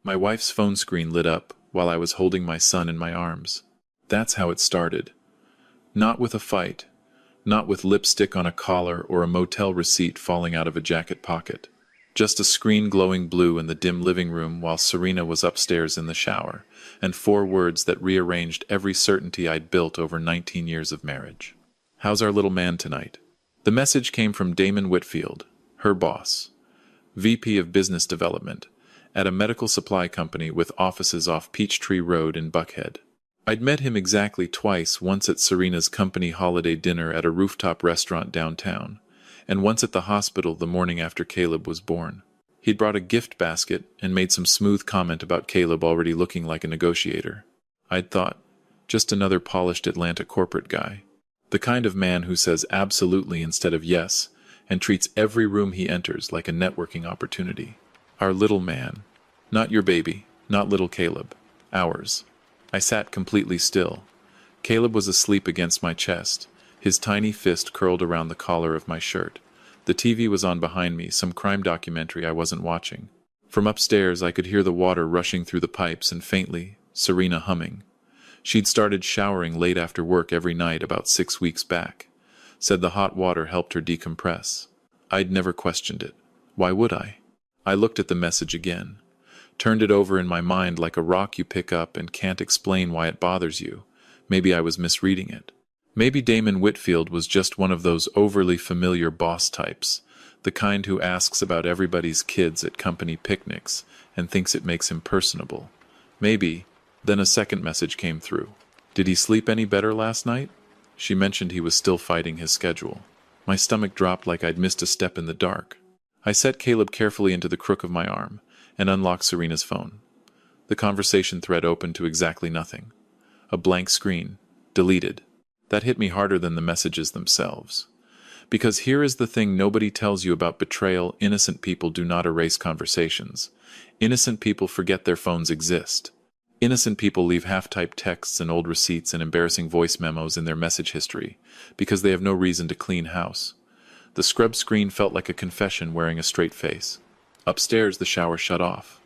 My wife's phone screen lit up while I was holding my son in my arms. That's how it started. Not with a fight, not with lipstick on a collar or a motel receipt falling out of a jacket pocket. Just a screen glowing blue in the dim living room while Serena was upstairs in the shower, and 4 words that rearranged every certainty I'd built over 19 years of marriage. "How's our little man tonight?" The message came from Damon Whitfield, her boss, VP of Business Development, at a medical supply company with offices off Peachtree Road in Buckhead. I'd met him exactly twice, once at Serena's company holiday dinner at a rooftop restaurant downtown, and once at the hospital the morning after Caleb was born. He'd brought a gift basket and made some smooth comment about Caleb already looking like a negotiator. I'd thought, just another polished Atlanta corporate guy. The kind of man who says absolutely instead of yes, and treats every room he enters like a networking opportunity. Our little man. Not your baby, not little Caleb. Ours. I sat completely still. Caleb was asleep against my chest, his tiny fist curled around the collar of my shirt. The TV was on behind me, some crime documentary I wasn't watching. From upstairs I could hear the water rushing through the pipes and faintly, Serena humming. She'd started showering late after work every night about 6 weeks back. Said the hot water helped her decompress. I'd never questioned it. Why would I? I looked at the message again. Turned it over in my mind like a rock you pick up and can't explain why it bothers you. Maybe I was misreading it. Maybe Damon Whitfield was just one of those overly familiar boss types, the kind who asks about everybody's kids at company picnics and thinks it makes him personable. Maybe. Then a second message came through. Did he sleep any better last night? She mentioned he was still fighting his schedule. My stomach dropped like I'd missed a step in the dark. I set Caleb carefully into the crook of my arm and unlocked Serena's phone. The conversation thread opened to exactly nothing. A blank screen. Deleted. That hit me harder than the messages themselves. Because here is the thing nobody tells you about betrayal: innocent people do not erase conversations. Innocent people forget their phones exist. Innocent people leave half-typed texts and old receipts and embarrassing voice memos in their message history because they have no reason to clean house. The scrub screen felt like a confession wearing a straight face. Upstairs, the shower shut off.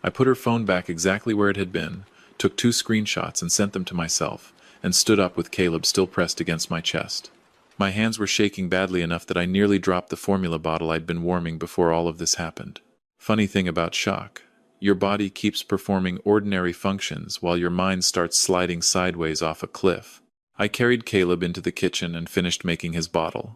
I put her phone back exactly where it had been, took 2 screenshots and sent them to myself, and stood up with Caleb still pressed against my chest. My hands were shaking badly enough that I nearly dropped the formula bottle I'd been warming before all of this happened. Funny thing about shock. Your body keeps performing ordinary functions while your mind starts sliding sideways off a cliff. I carried Caleb into the kitchen and finished making his bottle.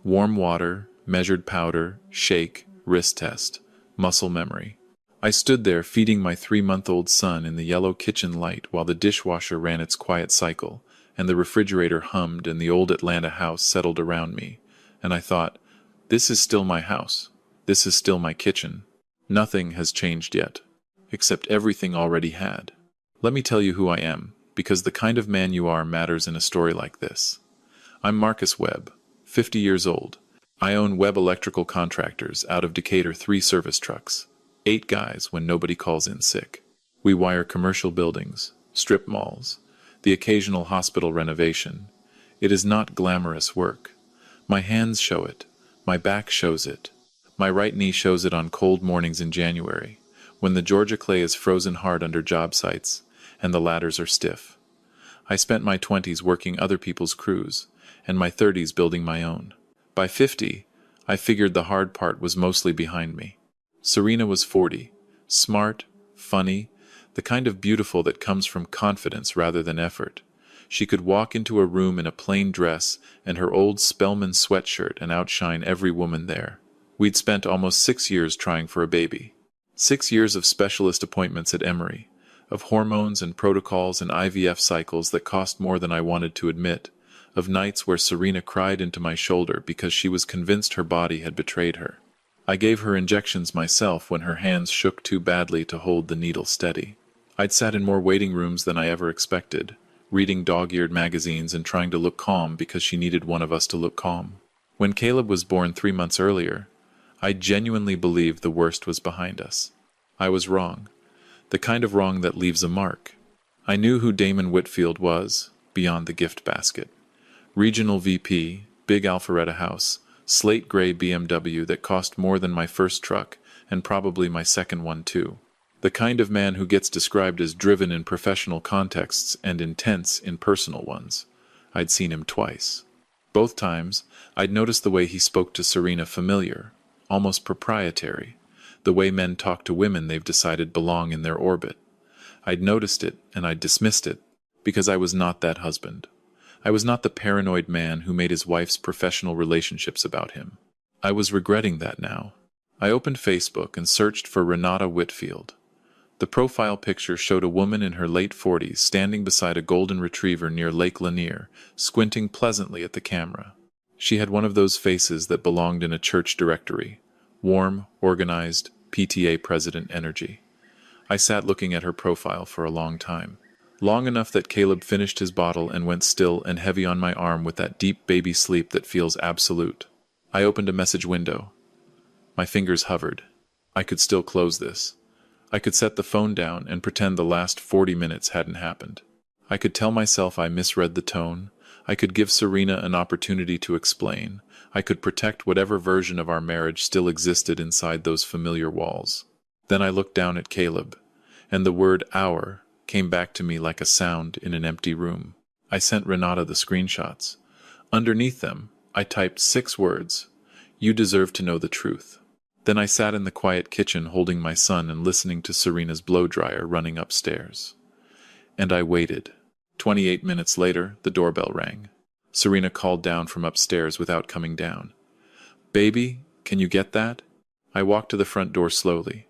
Warm water, measured powder, shake, wrist test, muscle memory. I stood there feeding my 3-month-old son in the yellow kitchen light while the dishwasher ran its quiet cycle, and the refrigerator hummed and the old Atlanta house settled around me. And I thought, this is still my house. This is still my kitchen. Nothing has changed yet, except everything already had. Let me tell you who I am, because the kind of man you are matters in a story like this. I'm Marcus Webb, 50 years old. I own Webb Electrical Contractors out of Decatur, 3 service trucks, 8 guys when nobody calls in sick. We wire commercial buildings, strip malls, the occasional hospital renovation. It is not glamorous work. My hands show it. My back shows it. My right knee shows it on cold mornings in January, when the Georgia clay is frozen hard under job sites and the ladders are stiff. I spent my 20s working other people's crews, and my 30s building my own. By 50, I figured the hard part was mostly behind me. Serena was 40, smart, funny, the kind of beautiful that comes from confidence rather than effort. She could walk into a room in a plain dress and her old Spellman sweatshirt and outshine every woman there. We'd spent almost 6 years trying for a baby. 6 years of specialist appointments at Emory, of hormones and protocols and IVF cycles that cost more than I wanted to admit, of nights where Serena cried into my shoulder because she was convinced her body had betrayed her. I gave her injections myself when her hands shook too badly to hold the needle steady. I'd sat in more waiting rooms than I ever expected, reading dog-eared magazines and trying to look calm because she needed one of us to look calm. When Caleb was born 3 months earlier, I genuinely believed the worst was behind us. I was wrong. The kind of wrong that leaves a mark. I knew who Damon Whitfield was, beyond the gift basket. Regional VP, big Alpharetta house, slate gray BMW that cost more than my first truck, and probably my second one too. The kind of man who gets described as driven in professional contexts and intense in personal ones. I'd seen him twice. Both times, I'd noticed the way he spoke to Serena familiar, almost proprietary, the way men talk to women they've decided belong in their orbit. I'd noticed it, and I'd dismissed it, because I was not that husband. I was not the paranoid man who made his wife's professional relationships about him. I was regretting that now. I opened Facebook and searched for Renata Whitfield. The profile picture showed a woman in her late 40s standing beside a golden retriever near Lake Lanier, squinting pleasantly at the camera. She had one of those faces that belonged in a church directory. Warm, organized, PTA president energy. I sat looking at her profile for a long time. Long enough that Caleb finished his bottle and went still and heavy on my arm with that deep baby sleep that feels absolute. I opened a message window. My fingers hovered. I could still close this. I could set the phone down and pretend the last 40 minutes hadn't happened. I could tell myself I misread the tone. I could give Serena an opportunity to explain. I could protect whatever version of our marriage still existed inside those familiar walls. Then I looked down at Caleb, and the word "our" came back to me like a sound in an empty room. I sent Renata the screenshots. Underneath them, I typed 6 words. You deserve to know the truth. Then I sat in the quiet kitchen holding my son and listening to Serena's blow dryer running upstairs. And I waited. 28 minutes later, the doorbell rang. Serena called down from upstairs without coming down. "Baby, can you get that?" I walked to the front door slowly.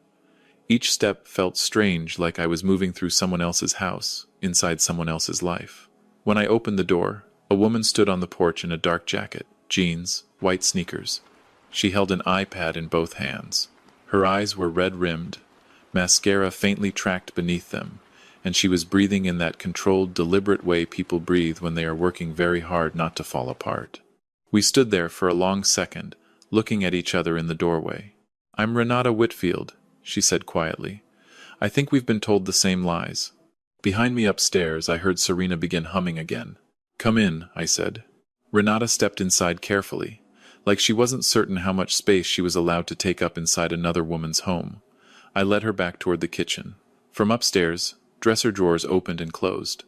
Each step felt strange, like I was moving through someone else's house, inside someone else's life. When I opened the door, a woman stood on the porch in a dark jacket, jeans, white sneakers. She held an iPad in both hands. Her eyes were red-rimmed, mascara faintly tracked beneath them, and she was breathing in that controlled, deliberate way people breathe when they are working very hard not to fall apart. We stood there for a long second, looking at each other in the doorway. "I'm Renata Whitfield," she said quietly. "I think we've been told the same lies." Behind me upstairs, I heard Serena begin humming again. "Come in," I said. Renata stepped inside carefully, like she wasn't certain how much space she was allowed to take up inside another woman's home. I led her back toward the kitchen. From upstairs, dresser drawers opened and closed.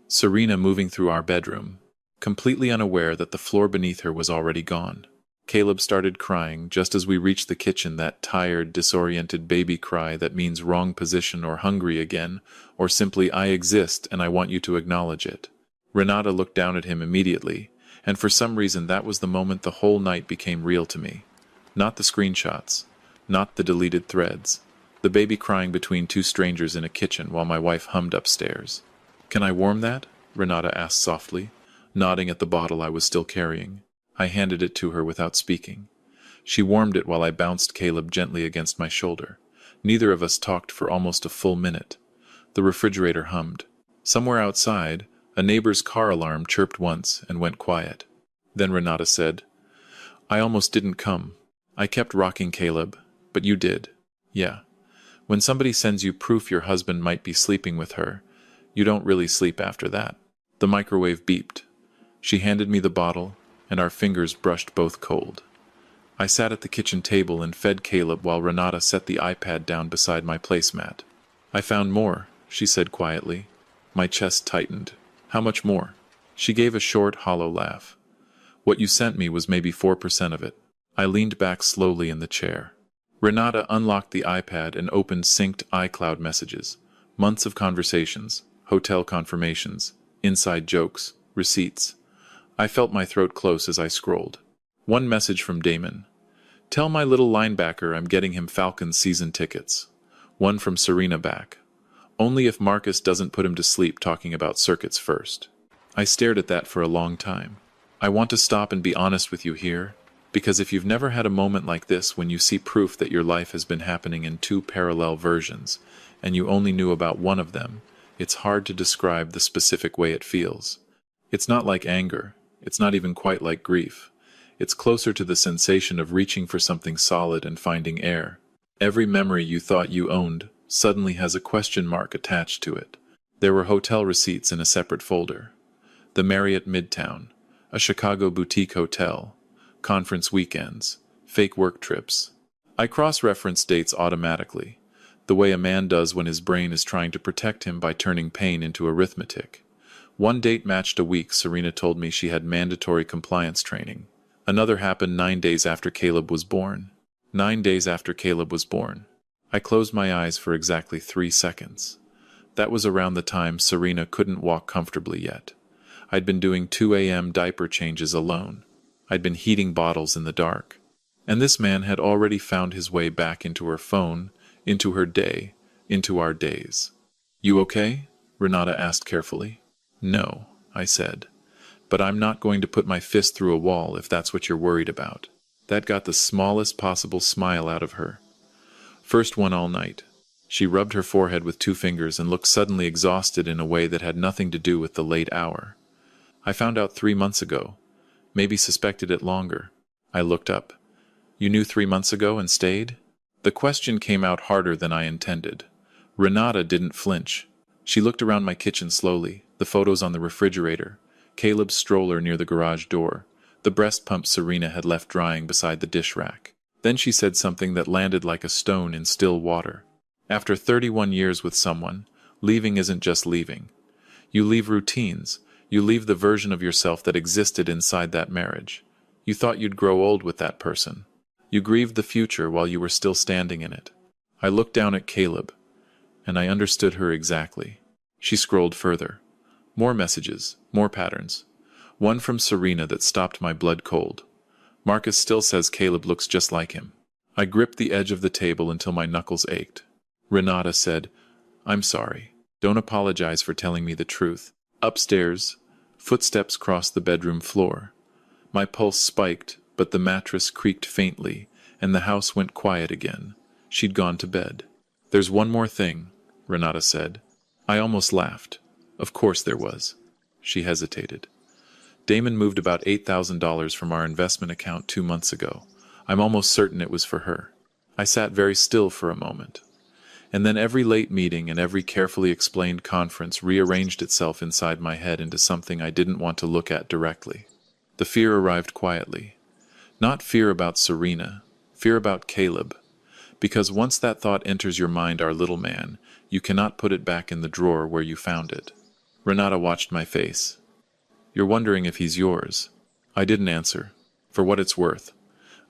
Serena moving through our bedroom, completely unaware that the floor beneath her was already gone. Caleb started crying just as we reached the kitchen, that tired, disoriented baby cry that means wrong position or hungry again, or simply "I exist and I want you to acknowledge it." Renata looked down at him immediately, and for some reason that was the moment the whole night became real to me. Not the screenshots, not the deleted threads, the baby crying between 2 strangers in a kitchen while my wife hummed upstairs. "Can I warm that?" Renata asked softly, nodding at the bottle I was still carrying. I handed it to her without speaking. She warmed it while I bounced Caleb gently against my shoulder. Neither of us talked for almost a full minute. The refrigerator hummed. Somewhere outside, a neighbor's car alarm chirped once and went quiet. Then Renata said, "I almost didn't come. I kept rocking Caleb, but you did. Yeah. When somebody sends you proof your husband might be sleeping with her, you don't really sleep after that." The microwave beeped. She handed me the bottle, and our fingers brushed both cold. I sat at the kitchen table and fed Caleb while Renata set the iPad down beside my placemat. "I found more," she said quietly. My chest tightened. "How much more?" She gave a short, hollow laugh. "What you sent me was maybe 4% of it." I leaned back slowly in the chair. Renata unlocked the iPad and opened synced iCloud messages. Months of conversations, hotel confirmations, inside jokes, receipts. I felt my throat close as I scrolled. One message from Damon. "Tell my little linebacker I'm getting him Falcons season tickets." One from Serena back. "Only if Marcus doesn't put him to sleep talking about circuits first." I stared at that for a long time. I want to stop and be honest with you here, because if you've never had a moment like this when you see proof that your life has been happening in 2 parallel versions, and you only knew about one of them, it's hard to describe the specific way it feels. It's not like anger. It's not even quite like grief. It's closer to the sensation of reaching for something solid and finding air. Every memory you thought you owned suddenly has a question mark attached to it. There were hotel receipts in a separate folder. The Marriott Midtown, a Chicago boutique hotel, conference weekends, fake work trips. I cross-referenced dates automatically. the way a man does when his brain is trying to protect him by turning pain into arithmetic. One date matched a week. Serena told me she had mandatory compliance training. Another happened 9 days after Caleb was born. 9 days after Caleb was born. I closed my eyes for exactly 3 seconds. That was around the time Serena couldn't walk comfortably yet. I'd been doing 2 a.m. diaper changes alone. I'd been heating bottles in the dark. And this man had already found his way back into her phone, into her day, into our days. "You okay?" Renata asked carefully. "No," I said. "But I'm not going to put my fist through a wall if that's what you're worried about." That got the smallest possible smile out of her. First one all night. She rubbed her forehead with 2 fingers and looked suddenly exhausted in a way that had nothing to do with the late hour. "I found out 3 months ago. Maybe suspected it longer." I looked up. "You knew 3 months ago and stayed?" The question came out harder than I intended. Renata didn't flinch. She looked around my kitchen slowly, the photos on the refrigerator, Caleb's stroller near the garage door, the breast pump Serena had left drying beside the dish rack. Then she said something that landed like a stone in still water. "After 31 years with someone, leaving isn't just leaving. You leave routines. You leave the version of yourself that existed inside that marriage. You thought you'd grow old with that person. You grieved the future while you were still standing in it." I looked down at Caleb, and I understood her exactly. She scrolled further. More messages, more patterns. One from Serena that stopped my blood cold. "Marcus still says Caleb looks just like him." I gripped the edge of the table until my knuckles ached. Renata said, "I'm sorry. Don't apologize for telling me the truth." Upstairs, footsteps crossed the bedroom floor. My pulse spiked, but the mattress creaked faintly, and the house went quiet again. She'd gone to bed. "There's one more thing," Renata said. I almost laughed. Of course there was. She hesitated. "Damon moved about $8,000 from our investment account 2 months ago. I'm almost certain it was for her." I sat very still for a moment. And then every late meeting and every carefully explained conference rearranged itself inside my head into something I didn't want to look at directly. The fear arrived quietly. Not fear about Serena, fear about Caleb. Because once that thought enters your mind, our little man, you cannot put it back in the drawer where you found it. Renata watched my face. "You're wondering if he's yours." I didn't answer. For what it's worth.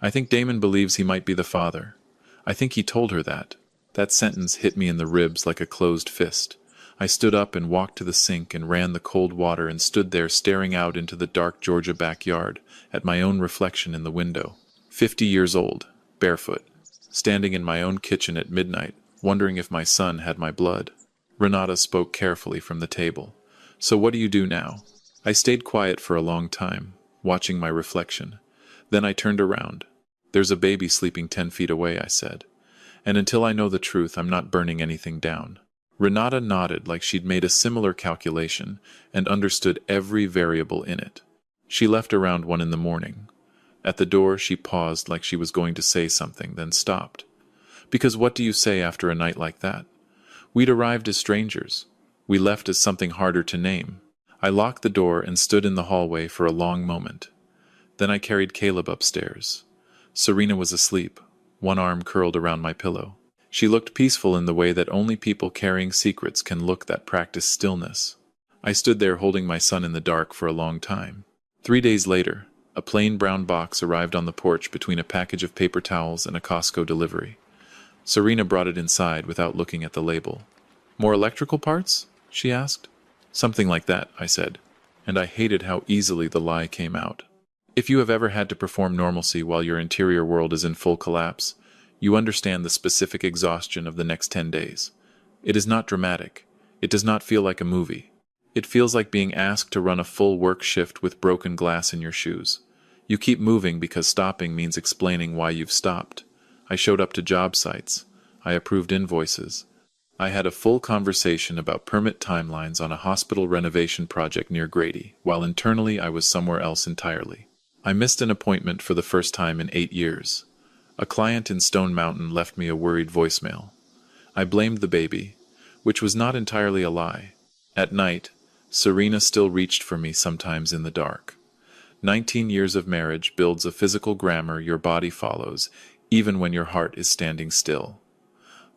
I think Damon believes he might be the father. I think he told her that. That sentence hit me in the ribs like a closed fist. I stood up and walked to the sink and ran the cold water and stood there staring out into the dark Georgia backyard at my own reflection in the window. 50 years old, barefoot, standing in my own kitchen at midnight, wondering if my son had my blood. Renata spoke carefully from the table. "So what do you do now?" I stayed quiet for a long time, watching my reflection. Then I turned around. "There's a baby sleeping 10 feet away," I said. "And until I know the truth, I'm not burning anything down." Renata nodded like she'd made a similar calculation and understood every variable in it. She left around 1 in the morning. At the door, she paused like she was going to say something, then stopped. Because what do you say after a night like that? We'd arrived as strangers. We left as something harder to name. I locked the door and stood in the hallway for a long moment. Then I carried Caleb upstairs. Serena was asleep, one arm curled around my pillow. She looked peaceful in the way that only people carrying secrets can look that practice stillness. I stood there holding my son in the dark for a long time. 3 days later, a plain brown box arrived on the porch between a package of paper towels and a Costco delivery. Serena brought it inside without looking at the label. "More electrical parts?" she asked. "Something like that," I said, and I hated how easily the lie came out. If you have ever had to perform normalcy while your interior world is in full collapse, you understand the specific exhaustion of the next 10 days. It is not dramatic. It does not feel like a movie. It feels like being asked to run a full work shift with broken glass in your shoes. You keep moving because stopping means explaining why you've stopped. I showed up to job sites. I approved invoices. I had a full conversation about permit timelines on a hospital renovation project near Grady, while internally I was somewhere else entirely. I missed an appointment for the first time in 8 years. A client in Stone Mountain left me a worried voicemail. I blamed the baby, which was not entirely a lie. At night, Serena still reached for me sometimes in the dark. 19 years of marriage builds a physical grammar your body follows, even when your heart is standing still.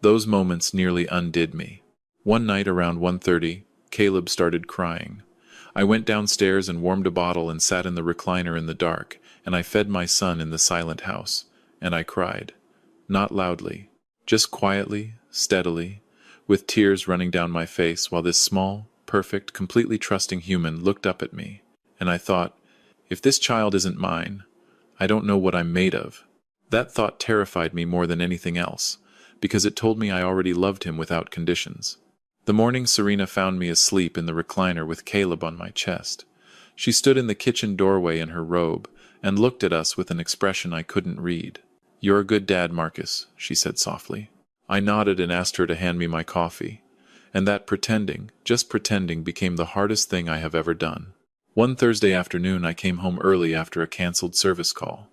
Those moments nearly undid me. One night around 1:30, Caleb started crying. I went downstairs and warmed a bottle and sat in the recliner in the dark, and I fed my son in the silent house, and I cried. Not loudly, just quietly, steadily, with tears running down my face while this small, perfect, completely trusting human looked up at me, and I thought, if this child isn't mine, I don't know what I'm made of. That thought terrified me more than anything else, because it told me I already loved him without conditions. The morning Serena found me asleep in the recliner with Caleb on my chest. She stood in the kitchen doorway in her robe and looked at us with an expression I couldn't read. "You're a good dad, Marcus," she said softly. I nodded and asked her to hand me my coffee, and that pretending, just pretending, became the hardest thing I have ever done. One Thursday afternoon I came home early after a canceled service call.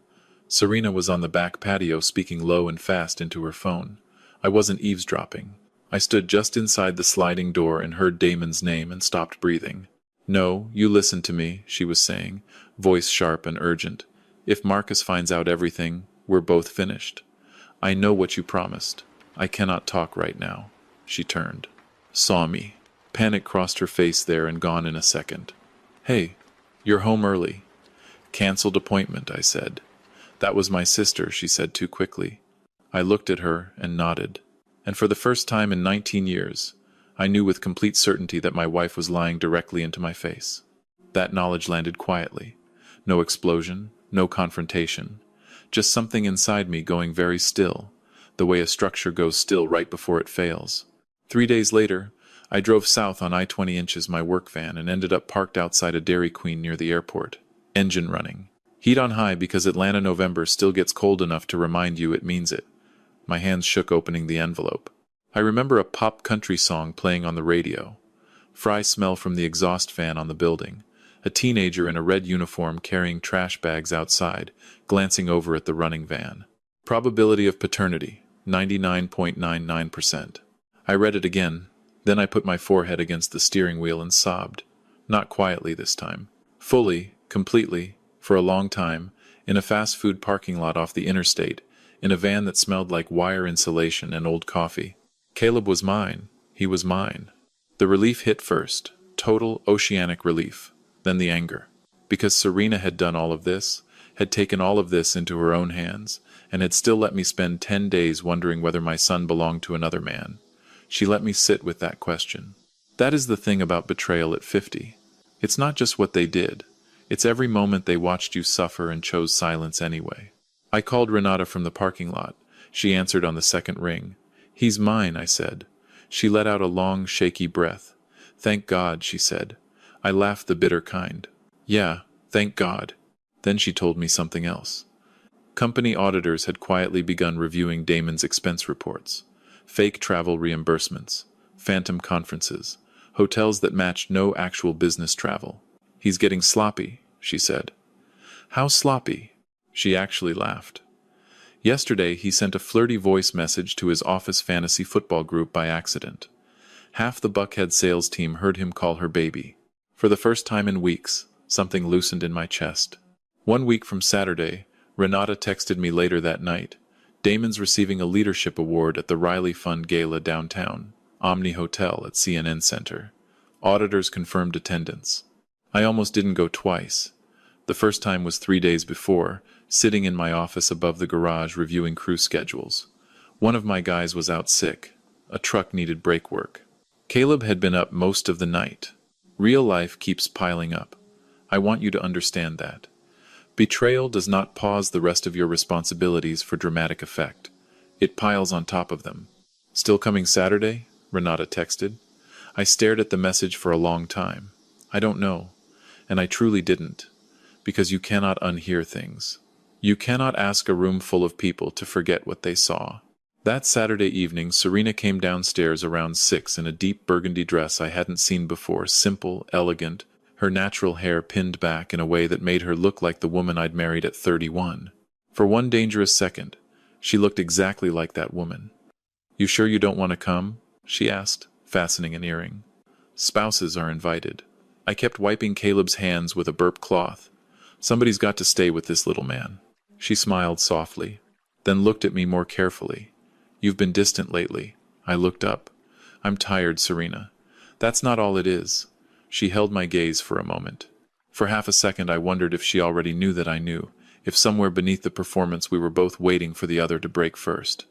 Serena was on the back patio speaking low and fast into her phone. I wasn't eavesdropping. I stood just inside the sliding door and heard Damon's name and stopped breathing. "No, you listen to me," she was saying, voice sharp and urgent. "If Marcus finds out everything, we're both finished. I know what you promised. I cannot talk right now." She turned. Saw me. Panic crossed her face there and gone in a second. "Hey, you're home early." "Cancelled appointment," I said. "That was my sister," she said too quickly. I looked at her and nodded. And for the first time in 19 years, I knew with complete certainty that my wife was lying directly into my face. That knowledge landed quietly. No explosion, no confrontation. Just something inside me going very still, the way a structure goes still right before it fails. 3 days later, I drove south on I-20 inches my work van and ended up parked outside a Dairy Queen near the airport. Engine running. Heat on high because Atlanta November still gets cold enough to remind you it means it. My hands shook opening the envelope. I remember a pop country song playing on the radio. Fry smell from the exhaust fan on the building. A teenager in a red uniform carrying trash bags outside, glancing over at the running van. Probability of paternity, 99.99%. I read it again. Then I put my forehead against the steering wheel and sobbed. Not quietly this time. Fully, completely, for a long time, in a fast food parking lot off the interstate, in a van that smelled like wire insulation and old coffee. Caleb was mine. He was mine. The relief hit first. Total, oceanic relief. Then the anger. Because Serena had done all of this, had taken all of this into her own hands, and had still let me spend 10 days wondering whether my son belonged to another man. She let me sit with that question. That is the thing about betrayal at 50. It's not just what they did. It's every moment they watched you suffer and chose silence anyway. I called Renata from the parking lot. She answered on the second ring. "He's mine," I said. She let out a long, shaky breath. "Thank God," she said. I laughed the bitter kind. "Yeah, thank God." Then she told me something else. Company auditors had quietly begun reviewing Damon's expense reports. Fake travel reimbursements, phantom conferences, hotels that matched no actual business travel. "He's getting sloppy," she said. "How sloppy?" She actually laughed. Yesterday, he sent a flirty voice message to his office fantasy football group by accident. Half the Buckhead sales team heard him call her baby. For the first time in weeks, something loosened in my chest. 1 week from Saturday, Renata texted me later that night. "Damon's receiving a leadership award at the Riley Fund Gala downtown, Omni Hotel at CNN Center. Auditors confirmed attendance." I almost didn't go twice. The first time was 3 days before, sitting in my office above the garage reviewing crew schedules. One of my guys was out sick. A truck needed brake work. Caleb had been up most of the night. Real life keeps piling up. I want you to understand that. Betrayal does not pause the rest of your responsibilities for dramatic effect. It piles on top of them. "Still coming Saturday?" Renata texted. I stared at the message for a long time. I don't know. And I truly didn't. Because you cannot unhear things. You cannot ask a room full of people to forget what they saw. That Saturday evening, Serena came downstairs around 6 in a deep burgundy dress I hadn't seen before, simple, elegant, her natural hair pinned back in a way that made her look like the woman I'd married at 31. For one dangerous second, she looked exactly like that woman. "You sure you don't want to come?" she asked, fastening an earring. "Spouses are invited." I kept wiping Caleb's hands with a burp cloth. "Somebody's got to stay with this little man." She smiled softly, then looked at me more carefully. "You've been distant lately. I looked up. I'm tired, Serena. That's not all it is. She held my gaze for a moment. For half a second I wondered if she already knew that I knew, if somewhere beneath the performance we were both waiting for the other to break first.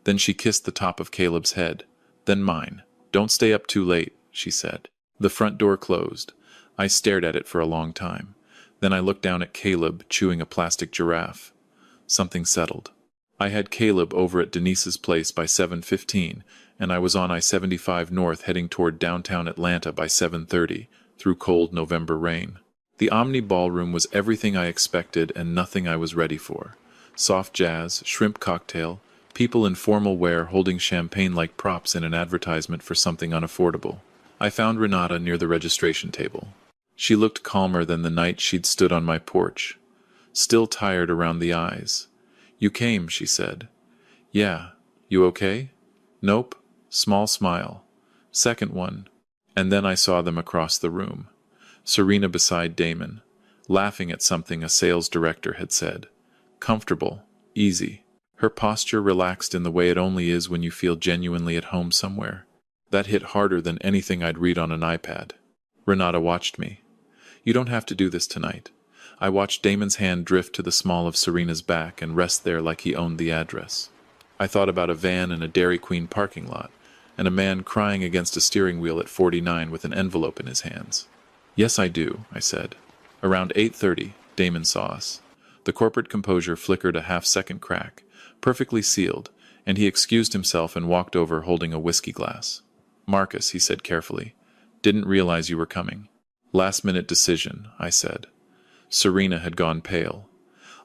Then she kissed the top of Caleb's head. Then mine. Don't stay up too late, she said. The front door closed. I stared at it for a long time. Then I looked down at Caleb chewing a plastic giraffe. Something settled. I had Caleb over at Denise's place by 7:15, and I was on I-75 North heading toward downtown Atlanta by 7:30, through cold November rain. The Omni Ballroom was everything I expected and nothing I was ready for. Soft jazz, shrimp cocktail, people in formal wear holding champagne like props in an advertisement for something unaffordable. I found Renata near the registration table. She looked calmer than the night she'd stood on my porch. Still tired around the eyes. "You came," she said. "Yeah. You okay?" "Nope." Small smile. Second one. And then I saw them across the room. Serena beside Damon, laughing at something a sales director had said. Comfortable. Easy. Her posture relaxed in the way it only is when you feel genuinely at home somewhere. That hit harder than anything I'd read on an iPad. Renata watched me. "You don't have to do this tonight." I watched Damon's hand drift to the small of Serena's back and rest there like he owned the address. I thought about a van in a Dairy Queen parking lot, and a man crying against a steering wheel at 49 with an envelope in his hands. "Yes, I do," I said. Around 8:30, Damon saw us. The corporate composure flickered a half-second crack, perfectly sealed, and he excused himself and walked over holding a whiskey glass. "Marcus," he said carefully, "didn't realize you were coming." "Last-minute decision," I said. Serena had gone pale.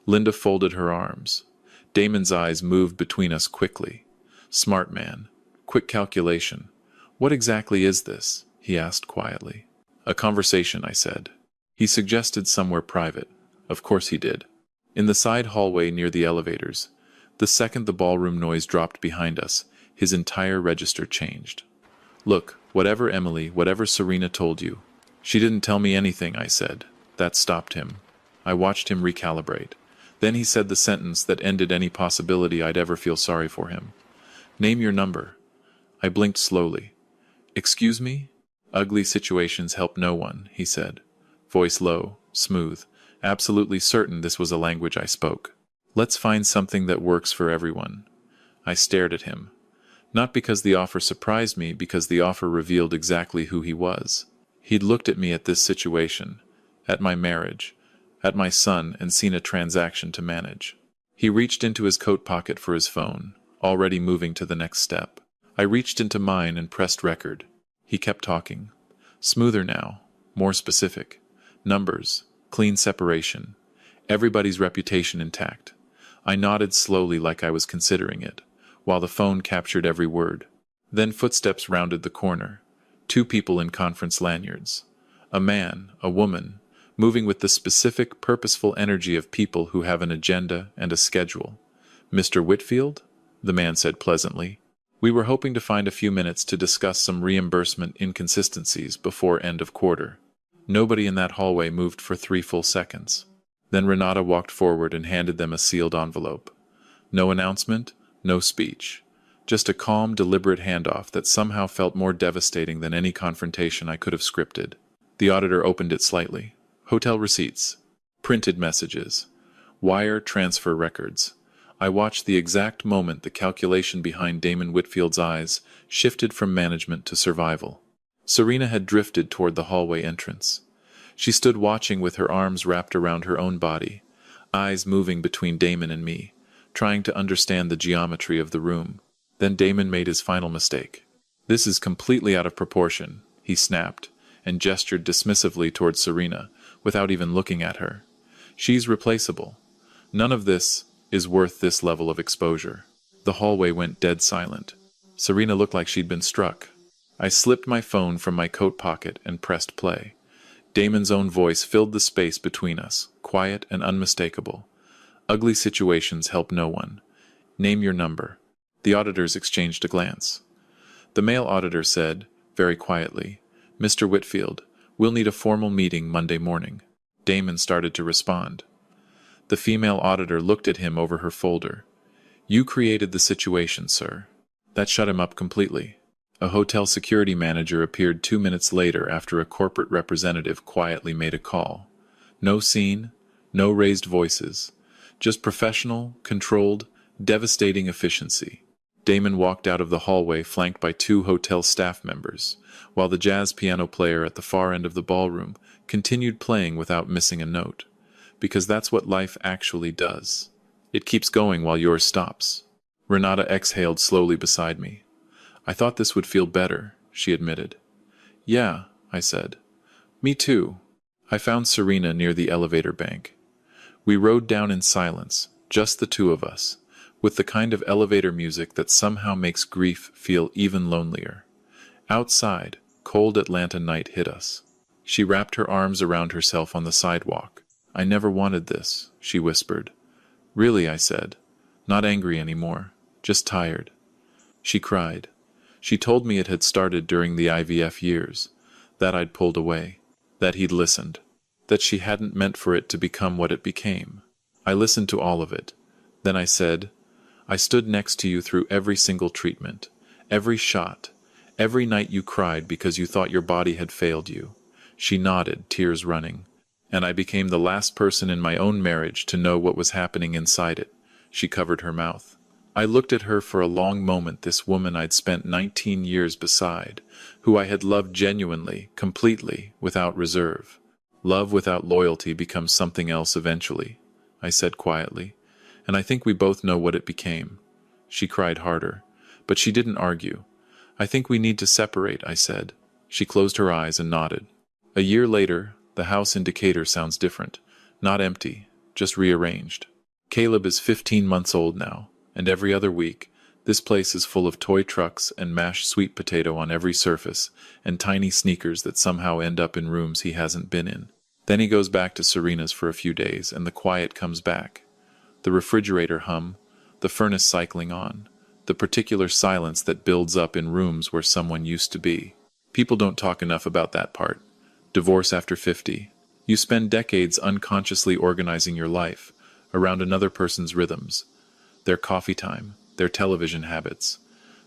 Linda folded her arms. Damon's eyes moved between us quickly. "Smart man. Quick calculation. What exactly is this?" he asked quietly. "A conversation," I said. He suggested somewhere private. Of course he did. In the side hallway near the elevators, the second the ballroom noise dropped behind us, his entire register changed. "Look, whatever Emily, whatever Serena told you." "She didn't tell me anything," I said. That stopped him. I watched him recalibrate. Then he said the sentence that ended any possibility I'd ever feel sorry for him. "Name your number." I blinked slowly. "Excuse me?" "Ugly situations help no one," he said. Voice low, smooth, absolutely certain this was a language I spoke. "Let's find something that works for everyone." I stared at him. Not because the offer surprised me, because the offer revealed exactly who he was. He'd looked at me at this situation, at my marriage, at my son, and seen a transaction to manage. He reached into his coat pocket for his phone, already moving to the next step. I reached into mine and pressed record. He kept talking. Smoother now, more specific. Numbers, clean separation. Everybody's reputation intact. I nodded slowly like I was considering it, while the phone captured every word. Then footsteps rounded the corner. 2 people in conference lanyards. A man, a woman, moving with the specific, purposeful energy of people who have an agenda and a schedule. "Mr. Whitfield?" the man said pleasantly. "We were hoping to find a few minutes to discuss some reimbursement inconsistencies before end of quarter." Nobody in that hallway moved for 3 full seconds. Then Renata walked forward and handed them a sealed envelope. No announcement, no speech. Just a calm, deliberate handoff that somehow felt more devastating than any confrontation I could have scripted. The auditor opened it slightly. Hotel receipts. Printed messages. Wire transfer records. I watched the exact moment the calculation behind Damon Whitfield's eyes shifted from management to survival. Serena had drifted toward the hallway entrance. She stood watching with her arms wrapped around her own body, eyes moving between Damon and me, trying to understand the geometry of the room. Then Damon made his final mistake. "This is completely out of proportion," he snapped, and gestured dismissively toward Serena, without even looking at her. "She's replaceable. None of this is worth this level of exposure." The hallway went dead silent. Serena looked like she'd been struck. I slipped my phone from my coat pocket and pressed play. Damon's own voice filled the space between us, quiet and unmistakable. "Ugly situations help no one. Name your number." The auditors exchanged a glance. The male auditor said, very quietly, "Mr. Whitfield, we'll need a formal meeting Monday morning." Damon started to respond. The female auditor looked at him over her folder. "You created the situation, sir." That shut him up completely. A hotel security manager appeared 2 minutes later after a corporate representative quietly made a call. No scene, no raised voices, just professional, controlled, devastating efficiency. Damon walked out of the hallway flanked by 2 hotel staff members, while the jazz piano player at the far end of the ballroom continued playing without missing a note. Because that's what life actually does. It keeps going while yours stops. Renata exhaled slowly beside me. I thought this would feel better, she admitted. Yeah, I said. Me too. I found Serena near the elevator bank. We rode down in silence, just the two of us, with the kind of elevator music that somehow makes grief feel even lonelier. Outside, cold Atlanta night hit us. She wrapped her arms around herself on the sidewalk. I never wanted this, she whispered. Really, I said. Not angry anymore, just tired. She cried. She told me it had started during the IVF years, that I'd pulled away, that he'd listened, that she hadn't meant for it to become what it became. I listened to all of it. Then I said, I stood next to you through every single treatment, every shot, every night you cried because you thought your body had failed you. She nodded, tears running. And I became the last person in my own marriage to know what was happening inside it. She covered her mouth. I looked at her for a long moment, this woman I'd spent 19 years beside, who I had loved genuinely, completely, without reserve. Love without loyalty becomes something else eventually, I said quietly, and I think we both know what it became. She cried harder, but she didn't argue. I think we need to separate, I said. She closed her eyes and nodded. A year later, the house in Decatur sounds different. Not empty, just rearranged. Caleb is 15 months old now, and every other week, this place is full of toy trucks and mashed sweet potato on every surface, and tiny sneakers that somehow end up in rooms he hasn't been in. Then he goes back to Serena's for a few days, and the quiet comes back. The refrigerator hum, the furnace cycling on, the particular silence that builds up in rooms where someone used to be. People don't talk enough about that part. Divorce after 50. You spend decades unconsciously organizing your life around another person's rhythms, their coffee time, their television habits,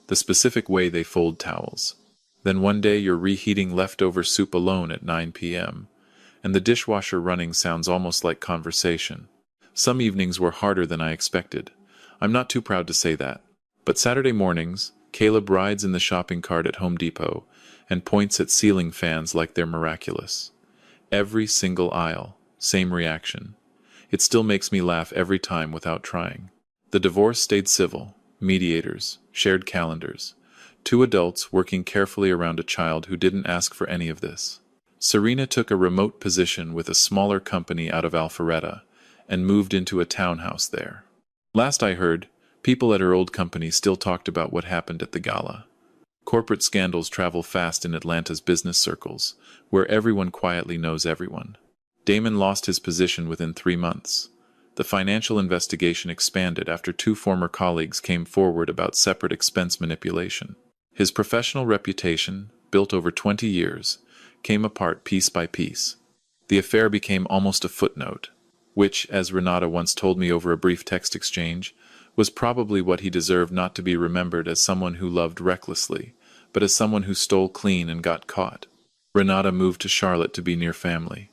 the specific way they fold towels. Then one day you're reheating leftover soup alone at 9 p.m., and the dishwasher running sounds almost like conversation. Some evenings were harder than I expected. I'm not too proud to say that. But Saturday mornings, Caleb rides in the shopping cart at Home Depot and points at ceiling fans like they're miraculous. Every single aisle, same reaction. It still makes me laugh every time without trying. The divorce stayed civil, mediators, shared calendars, 2 adults working carefully around a child who didn't ask for any of this. Serena took a remote position with a smaller company out of Alpharetta and moved into a townhouse there. Last I heard, people at her old company still talked about what happened at the gala. Corporate scandals travel fast in Atlanta's business circles, where everyone quietly knows everyone. Damon lost his position within 3 months. The financial investigation expanded after 2 former colleagues came forward about separate expense manipulation. His professional reputation, built over 20 years, came apart piece by piece. The affair became almost a footnote, which, as Renata once told me over a brief text exchange, was probably what he deserved, not to be remembered as someone who loved recklessly, but as someone who stole clean and got caught. Renata moved to Charlotte to be near family.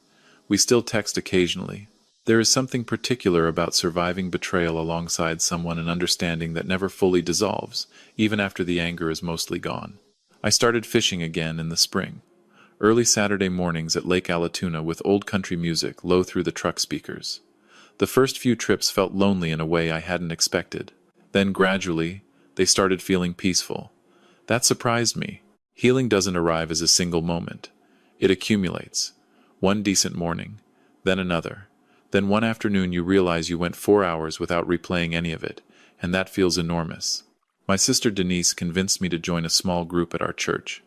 We still text occasionally. There is something particular about surviving betrayal alongside someone and understanding that never fully dissolves, even after the anger is mostly gone. I started fishing again in the spring. Early Saturday mornings at Lake Allatoona with old country music low through the truck speakers. The first few trips felt lonely in a way I hadn't expected. Then gradually, they started feeling peaceful. That surprised me. Healing doesn't arrive as a single moment. It accumulates. One decent morning, then another. Then one afternoon you realize you went 4 hours without replaying any of it, and that feels enormous. My sister Denise convinced me to join a small group at our church.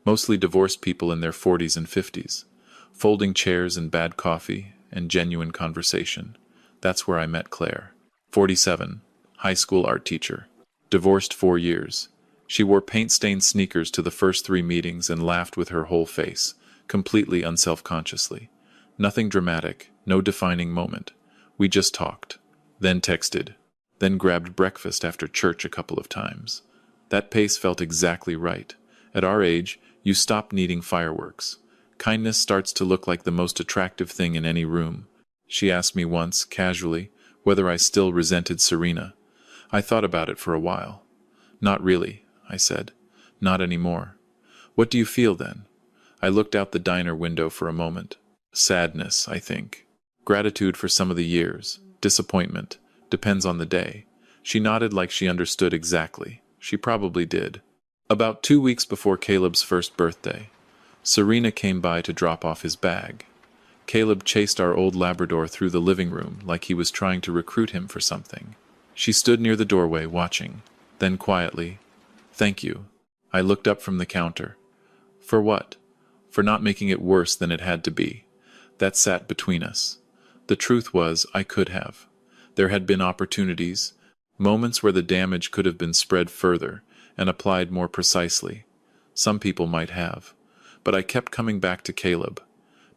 Mostly divorced people in their 40s and 50s. Folding chairs and bad coffee and genuine conversation. That's where I met Claire. 47, high school art teacher. Divorced 4 years. She wore paint-stained sneakers to the first 3 meetings and laughed with her whole face, completely unself-consciously. Nothing dramatic, no defining moment. We just talked, then texted, then grabbed breakfast after church a couple of times. That pace felt exactly right. At our age, you stop needing fireworks. Kindness starts to look like the most attractive thing in any room. She asked me once, casually, whether I still resented Serena. I thought about it for a while. Not really, I said. Not anymore. What do you feel then? I looked out the diner window for a moment. Sadness, I think. Gratitude for some of the years. Disappointment. Depends on the day. She nodded like she understood exactly. She probably did. About 2 weeks before Caleb's first birthday, Serena came by to drop off his bag. Caleb chased our old Labrador through the living room like he was trying to recruit him for something. She stood near the doorway, watching. Then quietly, "Thank you." I looked up from the counter. For what? For not making it worse than it had to be. That sat between us. The truth was, I could have. There had been opportunities, moments where the damage could have been spread further and applied more precisely. Some people might have. But I kept coming back to Caleb.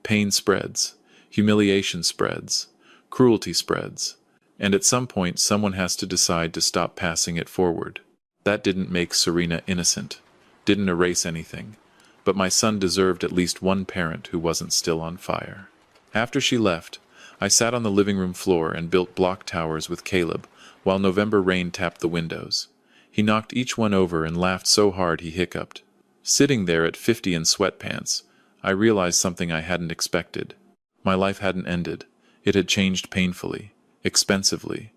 Pain spreads. Humiliation spreads. Cruelty spreads. And at some point, someone has to decide to stop passing it forward. That didn't make Serena innocent. Didn't erase anything. But my son deserved at least one parent who wasn't still on fire. After she left, I sat on the living room floor and built block towers with Caleb while November rain tapped the windows. He knocked each one over and laughed so hard he hiccuped. Sitting there at 50 in sweatpants, I realized something I hadn't expected. My life hadn't ended. It had changed painfully, expensively,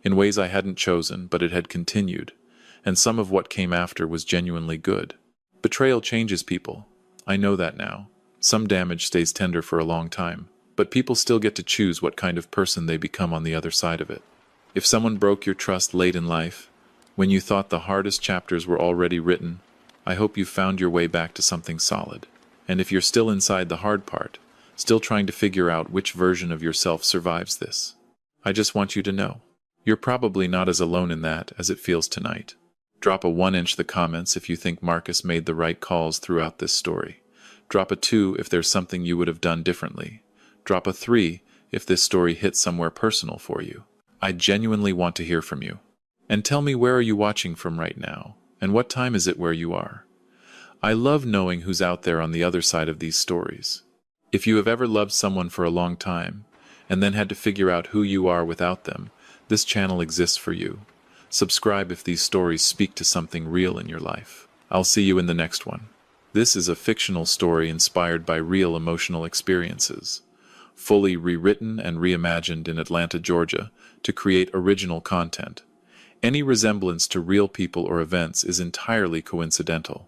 in ways I hadn't chosen, but it had continued, and some of what came after was genuinely good. Betrayal changes people. I know that now. Some damage stays tender for a long time, but people still get to choose what kind of person they become on the other side of it. If someone broke your trust late in life, when you thought the hardest chapters were already written, I hope you found your way back to something solid. And if you're still inside the hard part, still trying to figure out which version of yourself survives this, I just want you to know, you're probably not as alone in that as it feels tonight. Drop a 1-inch the comments if you think Marcus made the right calls throughout this story. Drop a 2 if there's something you would have done differently. Drop a 3 if this story hit somewhere personal for you. I genuinely want to hear from you. And tell me, where are you watching from right now? And what time is it where you are? I love knowing who's out there on the other side of these stories. If you have ever loved someone for a long time, and then had to figure out who you are without them, this channel exists for you. Subscribe if these stories speak to something real in your life. I'll see you in the next one. This is a fictional story inspired by real emotional experiences, fully rewritten and reimagined in Atlanta, Georgia, to create original content. Any resemblance to real people or events is entirely coincidental.